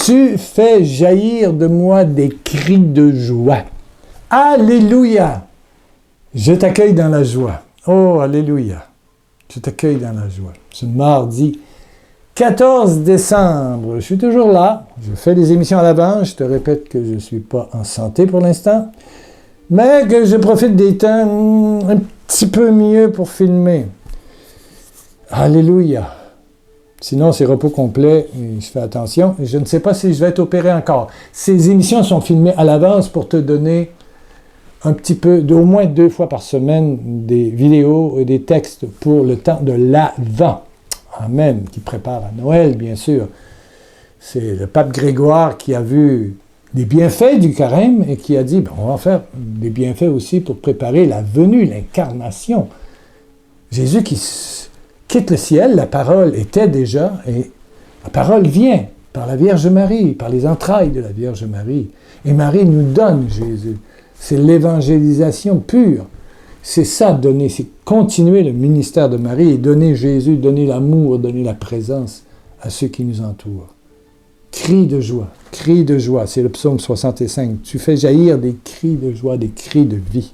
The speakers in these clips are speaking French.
Tu fais jaillir de moi des cris de joie. Alléluia! Je t'accueille dans la joie. Oh, alléluia! Je t'accueille dans la joie. Ce mardi 14 décembre, je suis toujours là. Je fais des émissions à l'avance. Je te répète que je ne suis pas en santé pour l'instant, mais que je profite des temps un petit peu mieux pour filmer. Alléluia! Sinon, c'est repos complet et je fais attention. Je ne sais pas si je vais être opéré encore. Ces émissions sont filmées à l'avance pour te donner un petit peu, au moins 2 fois par semaine, des vidéos et des textes pour le temps de l'Avent. Amen, qui prépare à Noël, bien sûr. C'est le pape Grégoire qui a vu les bienfaits du carême et qui a dit, ben, on va faire des bienfaits aussi pour préparer la venue, l'incarnation. Jésus qui quitte le ciel, la parole était déjà, et la parole vient par la Vierge Marie, par les entrailles de la Vierge Marie. Et Marie nous donne Jésus. C'est l'évangélisation pure. C'est ça, donner, c'est continuer le ministère de Marie et donner Jésus, donner l'amour, donner la présence à ceux qui nous entourent. Cri de joie, c'est le psaume 65. Tu fais jaillir des cris de joie, des cris de vie.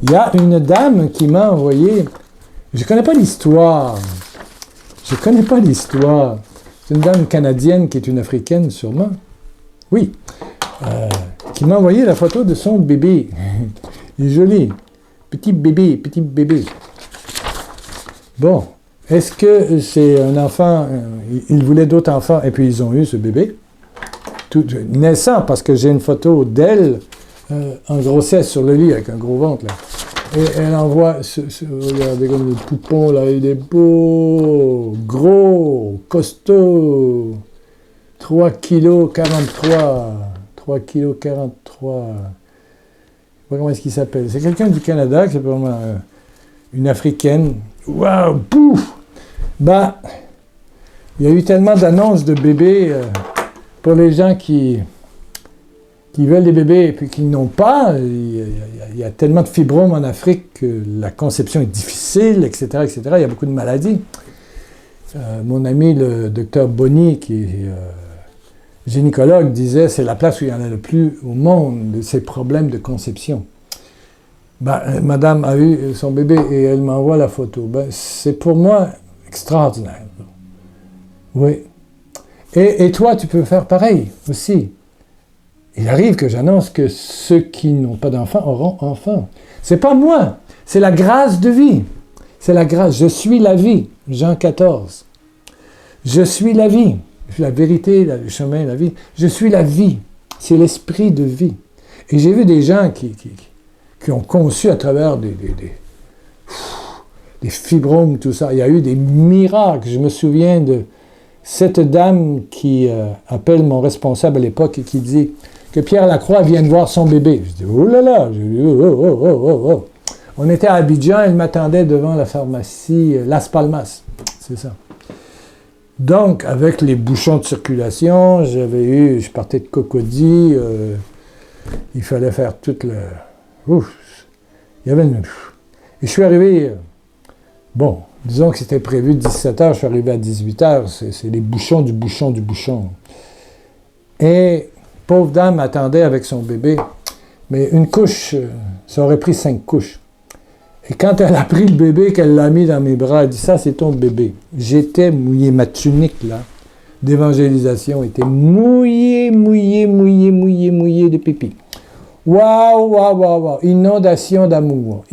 Il y a une dame qui m'a envoyé... Je ne connais pas l'histoire. C'est une dame canadienne qui est une Africaine, sûrement. Oui. Qui m'a envoyé la photo de son bébé. Il est joli. Petit bébé. Bon. Est-ce que c'est un enfant... Il voulait d'autres enfants, et puis ils ont eu ce bébé. Tout naissant, parce que j'ai une photo d'elle en grossesse sur le lit, avec un gros ventre, là. Et elle envoie, regardez comme le poupon, là, il est beau, gros, costaud, 3 kg 43. Je ne sais pas comment est-ce qu'il s'appelle. C'est quelqu'un du Canada, qui est vraiment une Africaine. Waouh, pouf! Ben, il y a eu tellement d'annonces de bébés pour les gens qui veulent des bébés et puis qui n'ont pas. Il y a tellement de fibromes en Afrique que la conception est difficile, etc., etc. Il y a beaucoup de maladies. Mon ami, le docteur Bonny, qui est gynécologue, disait c'est la place où il y en a le plus au monde de ces problèmes de conception. Ben, madame a eu son bébé et elle m'envoie la photo. Ben, c'est pour moi extraordinaire. Oui. Et toi, tu peux faire pareil aussi. Il arrive que j'annonce que ceux qui n'ont pas d'enfants auront enfants. C'est pas moi, c'est la grâce de vie. C'est la grâce. Je suis la vie. Jean 14. Je suis la vie. Je suis la vérité, le chemin, la vie. Je suis la vie. C'est l'esprit de vie. Et j'ai vu des gens qui ont conçu à travers des fibromes, tout ça. Il y a eu des miracles. Je me souviens de cette dame qui appelle mon responsable à l'époque et qui dit que Pierre Lacroix vienne voir son bébé. Je dis, oh là là! Oh. On était à Abidjan, elle m'attendait devant la pharmacie Las Palmas. C'est ça. Donc, avec les bouchons de circulation, je partais de Cocody, il fallait faire toute le... Ouf! Il y avait une... Et je suis arrivé... Bon, disons que c'était prévu 17h, je suis arrivé à 18h, c'est les bouchons du bouchon. Et pauvre dame attendait avec son bébé, mais une couche, ça aurait pris 5 couches. Et quand elle a pris le bébé, qu'elle l'a mis dans mes bras, elle dit, ça c'est ton bébé. J'étais mouillé, ma tunique là, d'évangélisation était mouillée de pipi. Waouh, inondation d'amour.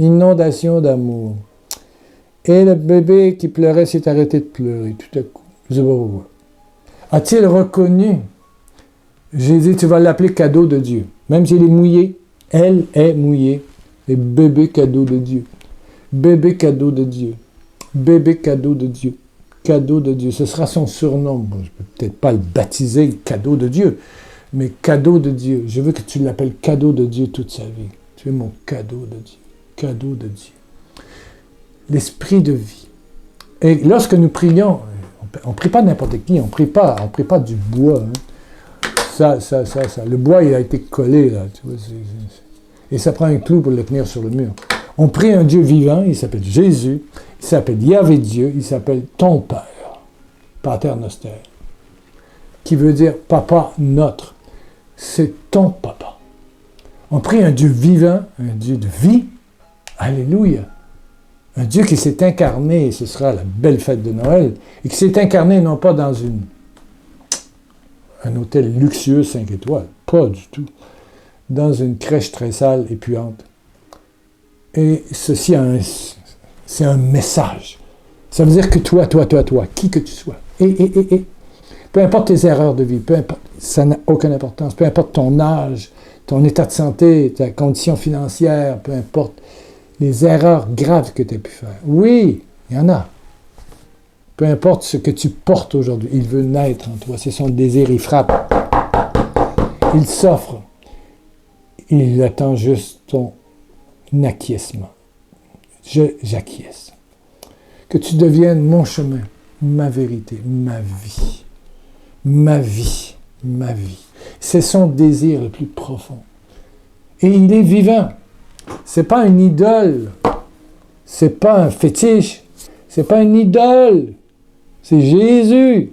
Et le bébé qui pleurait s'est arrêté de pleurer tout à coup. Je sais pas pourquoi. A-t-il reconnu? J'ai dit, tu vas l'appeler cadeau de Dieu. Même si elle est mouillée, elle est mouillée. Et bébé cadeau de Dieu. Bébé cadeau de Dieu. Bébé cadeau de Dieu. Cadeau de Dieu. Ce sera son surnom. Bon, je ne peux peut-être pas le baptiser cadeau de Dieu, mais cadeau de Dieu. Je veux que tu l'appelles cadeau de Dieu toute sa vie. Tu es mon cadeau de Dieu. Cadeau de Dieu. L'esprit de vie. Et lorsque nous prions, on ne prie pas n'importe qui, on ne prie pas du bois. Hein. Ça. Le bois, il a été collé, là. Tu vois, et ça prend un clou pour le tenir sur le mur. On prie un Dieu vivant, il s'appelle Jésus, il s'appelle Yahvé Dieu, il s'appelle ton Père, Pater Noster, qui veut dire papa notre. C'est ton papa. On prie un Dieu vivant, un Dieu de vie. Alléluia. Un Dieu qui s'est incarné, et ce sera la belle fête de Noël, et qui s'est incarné non pas dans un hôtel luxueux 5 étoiles, pas du tout, dans une crèche très sale et puante. Et ceci, c'est un message. Ça veut dire que toi, qui que tu sois, et, peu importe tes erreurs de vie, peu importe, ça n'a aucune importance, peu importe ton âge, ton état de santé, ta condition financière, peu importe les erreurs graves que tu as pu faire. Oui, il y en a. Peu importe ce que tu portes aujourd'hui, il veut naître en toi. C'est son désir, il frappe. Il s'offre. Il attend juste ton acquiescement. J'acquiesce. Que tu deviennes mon chemin, ma vérité, ma vie. Ma vie, ma vie. C'est son désir le plus profond. Et il est vivant. C'est pas une idole. C'est pas un fétiche. C'est pas une idole. C'est Jésus.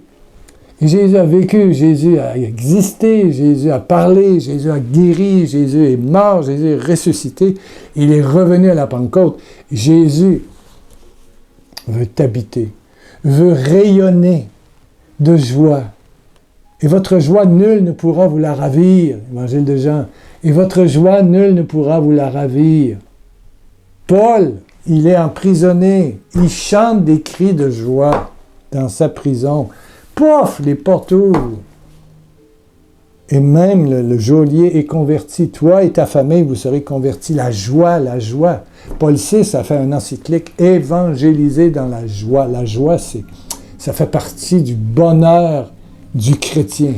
Et Jésus a vécu, Jésus a existé, Jésus a parlé, Jésus a guéri, Jésus est mort, Jésus est ressuscité. Il est revenu à la Pentecôte. Jésus veut t'habiter, veut rayonner de joie. Et votre joie, nul ne pourra vous la ravir. Évangile de Jean. Et votre joie, nul ne pourra vous la ravir. Paul, il est emprisonné. Il chante des cris de joie dans sa prison. Pouf, les portes ouvrent. Et même le geôlier est converti. Toi et ta famille, vous serez convertis. La joie, la joie. Paul VI a fait un encyclique évangélisé dans la joie. La joie, ça fait partie du bonheur du chrétien.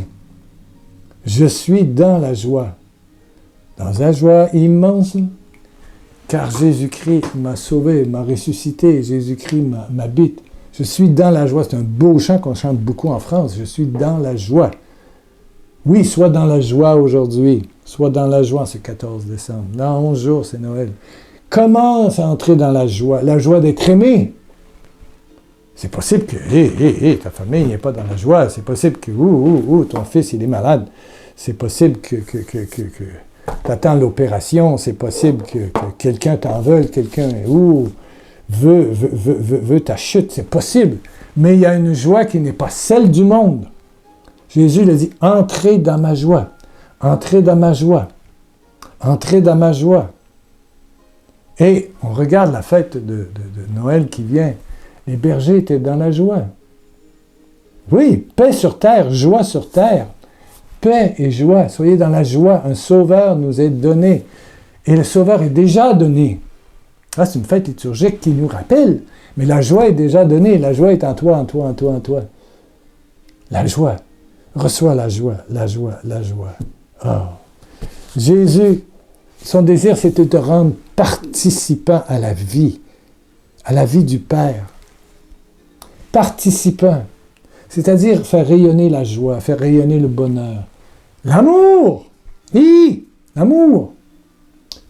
Je suis dans la joie. Dans la joie immense, car Jésus-Christ m'a sauvé, m'a ressuscité. Jésus-Christ m'habite. Je suis dans la joie. C'est un beau chant qu'on chante beaucoup en France. Je suis dans la joie. Oui, sois dans la joie aujourd'hui. Sois dans la joie ce 14 décembre. Dans 11 jours, c'est Noël. Commence à entrer dans la joie d'être aimé. C'est possible que, ta famille n'est pas dans la joie. C'est possible que, ton fils, il est malade. C'est possible que tu attends l'opération. C'est possible que quelqu'un t'en veuille, quelqu'un, veut ta chute. C'est possible. Mais il y a une joie qui n'est pas celle du monde. Jésus le dit, entrez dans ma joie. Entrez dans ma joie. Entrez dans ma joie. Et on regarde la fête de Noël qui vient. Les bergers étaient dans la joie. Oui, paix sur terre, joie sur terre. Paix et joie, soyez dans la joie. Un sauveur nous est donné. Et le sauveur est déjà donné. Ah, c'est une fête liturgique qui nous rappelle. Mais la joie est déjà donnée. La joie est en toi, en toi, en toi, en toi. La joie. Reçois la joie, la joie, la joie. Oh. Jésus, son désir, c'est de te rendre participant à la vie du Père. Participant, c'est-à-dire faire rayonner la joie, faire rayonner le bonheur. L'amour! Oui, l'amour!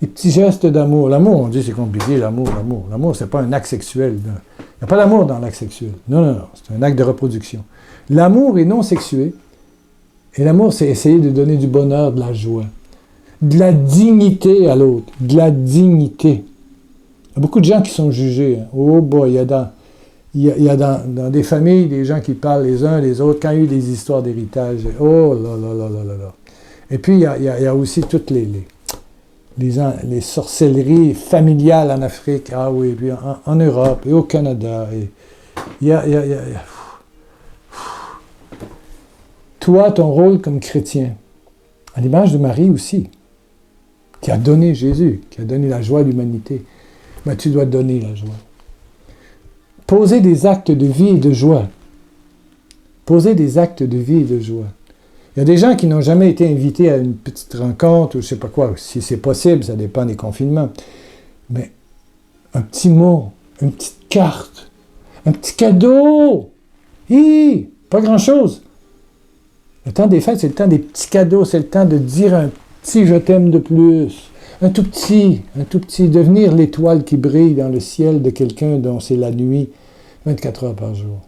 Les petits gestes d'amour. L'amour, on dit c'est compliqué, l'amour. L'amour, c'est pas un acte sexuel. Il n'y a pas d'amour dans l'acte sexuel. Non, c'est un acte de reproduction. L'amour est non sexué. Et l'amour, c'est essayer de donner du bonheur, de la joie, de la dignité à l'autre, de la dignité. Il y a beaucoup de gens qui sont jugés. Oh boy, il y a dans des familles des gens qui parlent les uns les autres quand il y a eu des histoires d'héritage. Oh là là là là là là. Et puis il y a aussi toutes les sorcelleries familiales en Afrique, ah oui, puis en Europe et au Canada. Et il y a toi, ton rôle comme chrétien, à l'image de Marie aussi, qui a donné Jésus, qui a donné la joie à l'humanité, ben, tu dois donner la joie. Poser des actes de vie et de joie. Poser des actes de vie et de joie. Il y a des gens qui n'ont jamais été invités à une petite rencontre ou je ne sais pas quoi, si c'est possible, ça dépend des confinements. Mais un petit mot, une petite carte, un petit cadeau, pas grand-chose. Le temps des fêtes, c'est le temps des petits cadeaux, c'est le temps de dire un petit « je t'aime » de plus. Un tout petit, devenir l'étoile qui brille dans le ciel de quelqu'un dont c'est la nuit 24 heures par jour.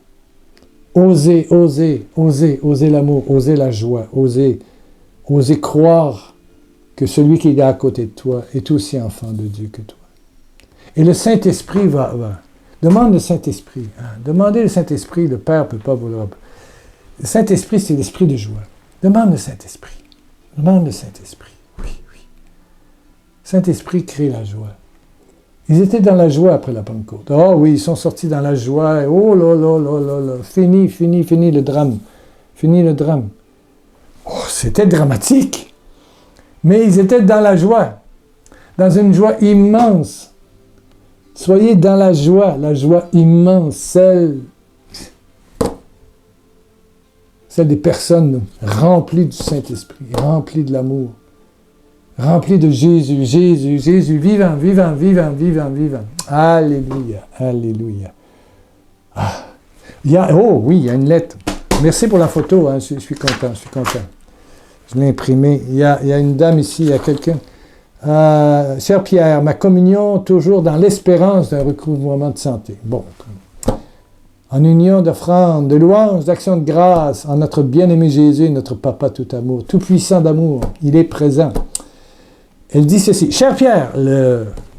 Osez, osez, osez, osez l'amour, osez la joie, osez croire que celui qui est à côté de toi est aussi enfant de Dieu que toi. Et le Saint-Esprit va. Demande le Saint-Esprit. Hein. Demandez le Saint-Esprit, le Père ne peut pas vous le... Le Saint-Esprit, c'est l'esprit de joie. Demande le Saint-Esprit. Demande le Saint-Esprit. Oui, oui. Saint-Esprit crée la joie. Ils étaient dans la joie après la Pentecôte. Oh oui, ils sont sortis dans la joie. Oh là là là là là. Fini le drame. Fini le drame. Oh, c'était dramatique. Mais ils étaient dans la joie. Dans une joie immense. Soyez dans la joie immense, celle des personnes remplies du Saint-Esprit, remplies de l'amour, remplies de Jésus, vivant. Alléluia, alléluia. Ah. Il y a une lettre. Merci pour la photo, hein, je suis content. Je l'ai imprimée. Il y a une dame ici, il y a quelqu'un. Cher Pierre, ma communion toujours dans l'espérance d'un recouvrement de santé. Bon, en union d'offrandes, de louanges, d'actions de grâce, en notre bien-aimé Jésus, notre Papa tout amour, tout puissant d'amour, il est présent. Elle dit ceci, cher Pierre,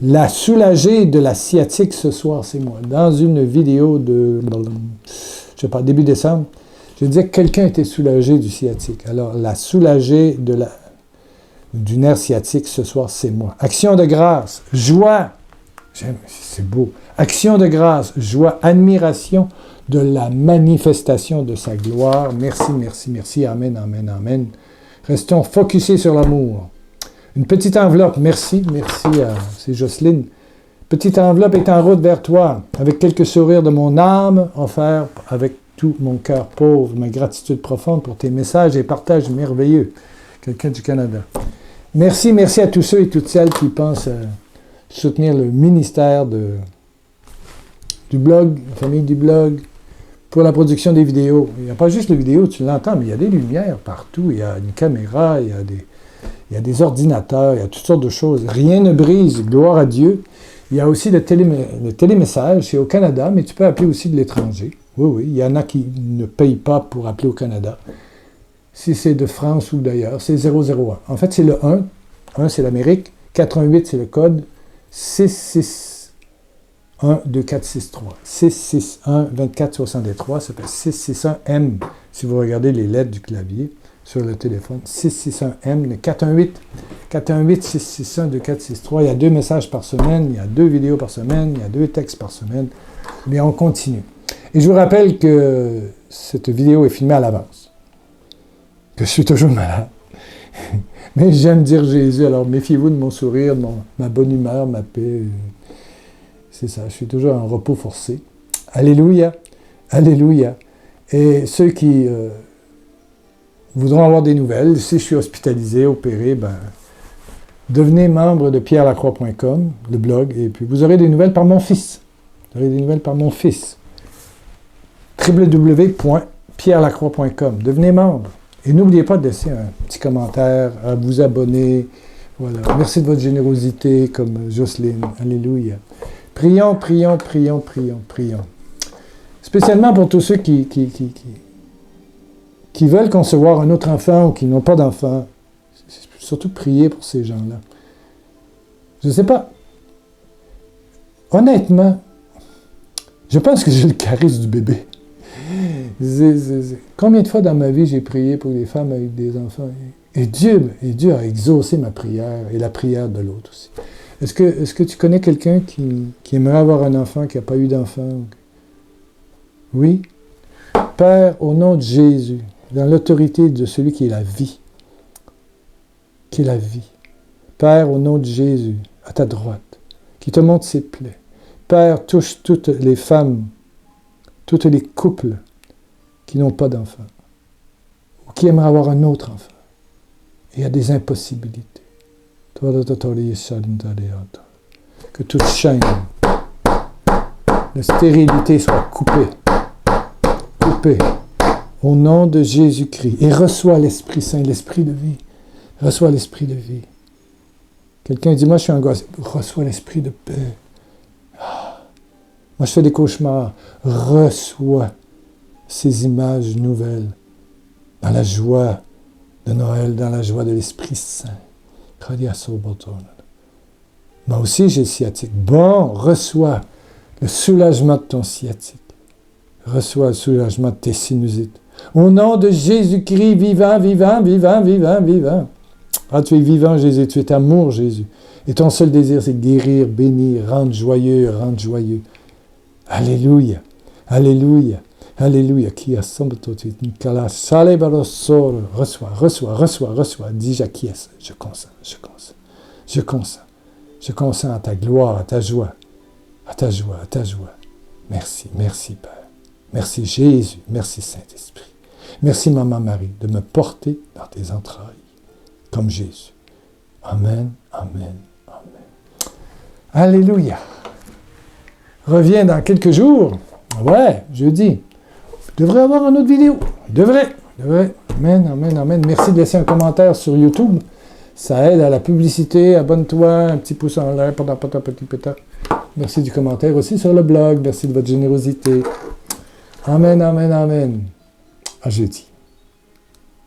la soulagée de la sciatique ce soir, c'est moi. Dans une vidéo de, je sais pas, début décembre, je disais que quelqu'un était soulagé du sciatique. Alors, la soulagée du nerf sciatique ce soir, c'est moi. Action de grâce, joie, c'est beau. Action de grâce, joie, admiration de la manifestation de sa gloire. Merci, merci, merci. Amen, amen, amen. Restons focusés sur l'amour. Une petite enveloppe, merci c'est Jocelyne. Petite enveloppe est en route vers toi, avec quelques sourires de mon âme, offert avec tout mon cœur pauvre, ma gratitude profonde pour tes messages et partages merveilleux. Quelqu'un du Canada. Merci à tous ceux et toutes celles qui pensent soutenir le ministère du blog, la famille du blog, pour la production des vidéos. Il n'y a pas juste les vidéos, tu l'entends, mais il y a des lumières partout, il y a une caméra, il y a des ordinateurs, il y a toutes sortes de choses. Rien ne brise, gloire à Dieu. Il y a aussi le télémessage, c'est au Canada, mais tu peux appeler aussi de l'étranger. Oui, il y en a qui ne payent pas pour appeler au Canada. Si c'est de France ou d'ailleurs, c'est 001. En fait, c'est le 1. 1, c'est l'Amérique. 418, c'est le code. 661-2463. 661-2463, ça s'appelle 661M, si vous regardez les lettres du clavier sur le téléphone. 661M, le 418-661-2463. Il y a 2 messages par semaine, il y a 2 vidéos par semaine, il y a 2 textes par semaine. Mais on continue. Et je vous rappelle que cette vidéo est filmée à l'avance. Que je suis toujours malade. Mais j'aime dire Jésus, alors méfiez-vous de mon sourire, de ma bonne humeur, ma paix. C'est ça, je suis toujours en repos forcé. Alléluia, alléluia. Et ceux qui voudront avoir des nouvelles, si je suis hospitalisé, opéré, devenez membre de pierrelacroix.com, le blog, et puis vous aurez des nouvelles par mon fils. Vous aurez des nouvelles par mon fils. www.pierrelacroix.com. Devenez membre. Et n'oubliez pas de laisser un petit commentaire, à vous abonner. Voilà. Merci de votre générosité, comme Jocelyne. Alléluia. Prions. Spécialement pour tous ceux qui veulent concevoir un autre enfant ou qui n'ont pas d'enfant. Surtout prier pour ces gens-là. Je ne sais pas. Honnêtement, je pense que j'ai le charisme du bébé. Combien de fois dans ma vie j'ai prié pour les femmes avec des enfants et Dieu a exaucé ma prière et la prière de l'autre aussi. Est-ce que tu connais quelqu'un qui aimerait avoir un enfant, qui n'a pas eu d'enfant? Oui? Père, au nom de Jésus, dans l'autorité de celui qui est la vie, Père, au nom de Jésus, à ta droite, qui te montre ses plaies. Père, touche toutes les femmes, tous les couples qui n'ont pas d'enfants, ou qui aimeraient avoir un autre enfant. Il y a des impossibilités. Que toute chaîne de stérilité soit coupée. Au nom de Jésus-Christ. Et reçois l'Esprit Saint, l'Esprit de vie. Reçois l'Esprit de vie. Quelqu'un dit, moi je suis angoissé. Reçois l'Esprit de paix. Moi je fais des cauchemars. Reçois ces images nouvelles, dans la joie de Noël, dans la joie de l'Esprit Saint. Moi aussi, j'ai le sciatique. Bon, reçois le soulagement de ton sciatique. Reçois le soulagement de tes sinusites. Au nom de Jésus-Christ, vivant, vivant, vivant, vivant, vivant. Ah, tu es vivant, Jésus, tu es amour, Jésus. Et ton seul désir, c'est guérir, bénir, rendre joyeux, rendre joyeux. Alléluia, alléluia, alléluia. Qui a reçois, reçois, reçois, reçois. Dis, j'acquiesce, je consens, je consens, je consens. Je consens à ta gloire, à ta joie, à ta joie, à ta joie. Merci, merci Père. Merci Jésus, merci Saint-Esprit. Merci Maman Marie de me porter dans tes entrailles, comme Jésus. Amen, amen, amen. Alléluia. Reviens dans quelques jours. Ouais, jeudi. Je devrais avoir une autre vidéo. Je devrais. Amen, amen, amen. Merci de laisser un commentaire sur YouTube. Ça aide à la publicité. Abonne-toi, un petit pouce en l'air. Merci du commentaire aussi sur le blog. Merci de votre générosité. Amen, amen, amen. À jeudi.